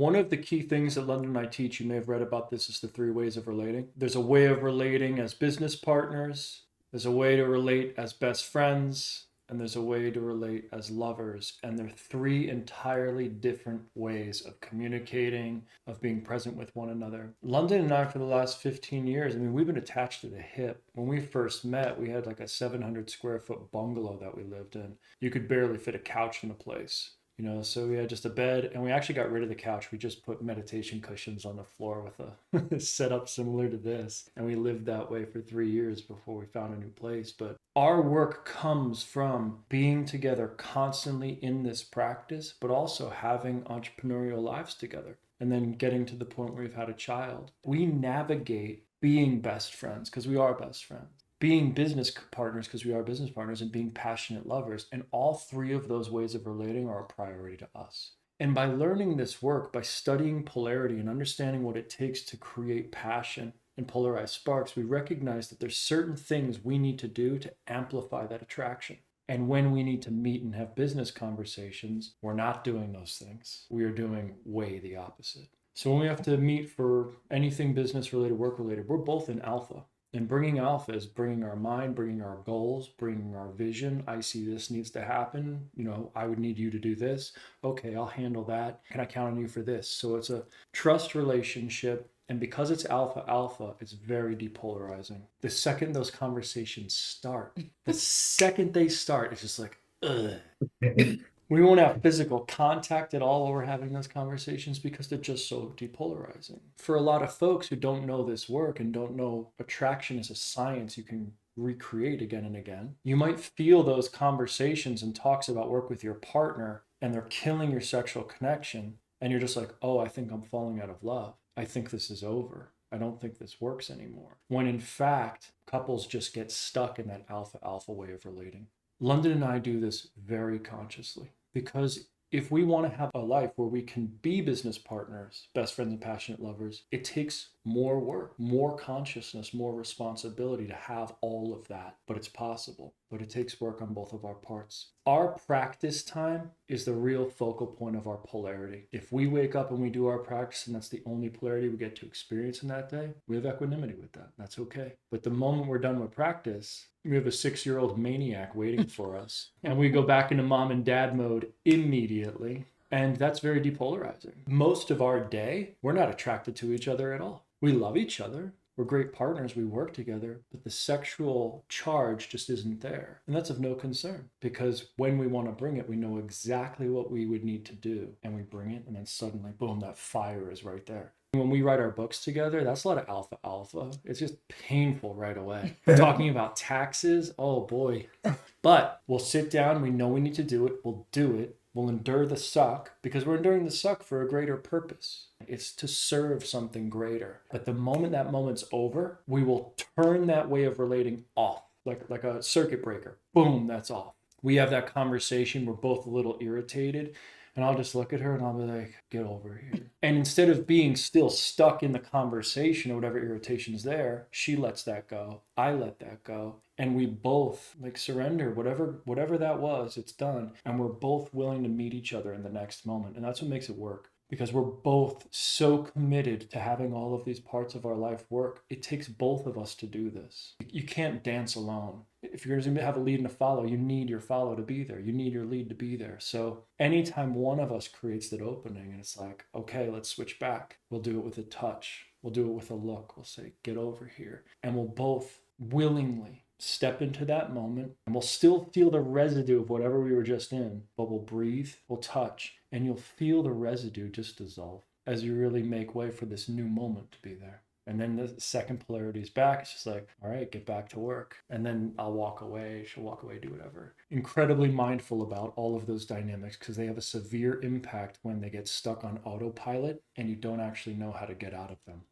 One of the key things that London and I teach, you may have read about this, is the three ways of relating. There's a way of relating as business partners, there's a way to relate as best friends, and there's a way to relate as lovers. And they're three entirely different ways of communicating, of being present with one another. London and I, for the last 15 years, I mean, we've been attached to the hip. When we first met, we had like a 700 square foot bungalow that we lived in. You could barely fit a couch in the place. So we had just a bed, and we actually got rid of the couch. We just put meditation cushions on the floor with a setup similar to this. And we lived that way for 3 years before we found a new place. But our work comes from being together constantly in this practice, but also having entrepreneurial lives together. And then getting to the point where we've had a child. We navigate being best friends because we are best friends, being business partners because we are business partners, and being passionate lovers. And all three of those ways of relating are a priority to us. And by learning this work, by studying polarity and understanding what it takes to create passion and polarized sparks, we recognize that there's certain things we need to do to amplify that attraction. And when we need to meet and have business conversations, we're not doing those things. We are doing way the opposite. So when we have to meet for anything business related, work related, we're both in alpha. And bringing alpha is bringing our mind, bringing our goals, bringing our vision. I see this needs to happen. I would need you to do this. Okay, I'll handle that. Can I count on you for this? So it's a trust relationship. And because it's alpha alpha, it's very depolarizing. The second those conversations start, the second they start, it's just like, ugh. We won't have physical contact at all while we're having those conversations because they're just so depolarizing. For a lot of folks who don't know this work and don't know attraction is a science you can recreate again and again, you might feel those conversations and talks about work with your partner and they're killing your sexual connection. And you're just like, oh, I think I'm falling out of love. I think this is over. I don't think this works anymore. When in fact, couples just get stuck in that alpha alpha way of relating. London and I do this very consciously. Because if we want to have a life where we can be business partners, best friends, and passionate lovers, it takes more work, more consciousness, more responsibility to have all of that. But it's possible. But it takes work on both of our parts. Our practice time is the real focal point of our polarity. If we wake up and we do our practice and that's the only polarity we get to experience in that day, we have equanimity with that. That's okay. But the moment we're done with practice, we have a 6-year-old maniac waiting for us. And we go back into mom and dad mode immediately. And that's very depolarizing. Most of our day, we're not attracted to each other at all. We love each other. We're great partners. We work together. But the sexual charge just isn't there. And that's of no concern. Because when we want to bring it, we know exactly what we would need to do. And we bring it. And then suddenly, boom, that fire is right there. When we write our books together, that's a lot of alpha alpha. It's just painful right away. Talking about taxes, oh boy. But we'll sit down, we know we need to do it, we'll do it, we'll endure the suck because we're enduring the suck for a greater purpose. It's to serve something greater. But the moment that moment's over, we will turn that way of relating off, like a circuit breaker. Boom, that's off. We have that conversation, we're both a little irritated. And I'll just look at her and I'll be like, get over here. And instead of being still stuck in the conversation or whatever irritation is there, she lets that go. I let that go. And we both surrender whatever that was, it's done. And we're both willing to meet each other in the next moment. And that's what makes it work. Because we're both so committed to having all of these parts of our life work. It takes both of us to do this. You can't dance alone. If you're going to have a lead and a follow, you need your follow to be there. You need your lead to be there. So anytime one of us creates that opening and it's like, okay, let's switch back. We'll do it with a touch. We'll do it with a look. We'll say, get over here. And we'll both willingly step into that moment, and we'll still feel the residue of whatever we were just in, but we'll breathe, we'll touch, and you'll feel the residue just dissolve as you really make way for this new moment to be there. And then the second polarity is back. It's just like, all right, get back to work. And then I'll walk away. She'll walk away, do whatever. Incredibly mindful about all of those dynamics because they have a severe impact when they get stuck on autopilot and you don't actually know how to get out of them.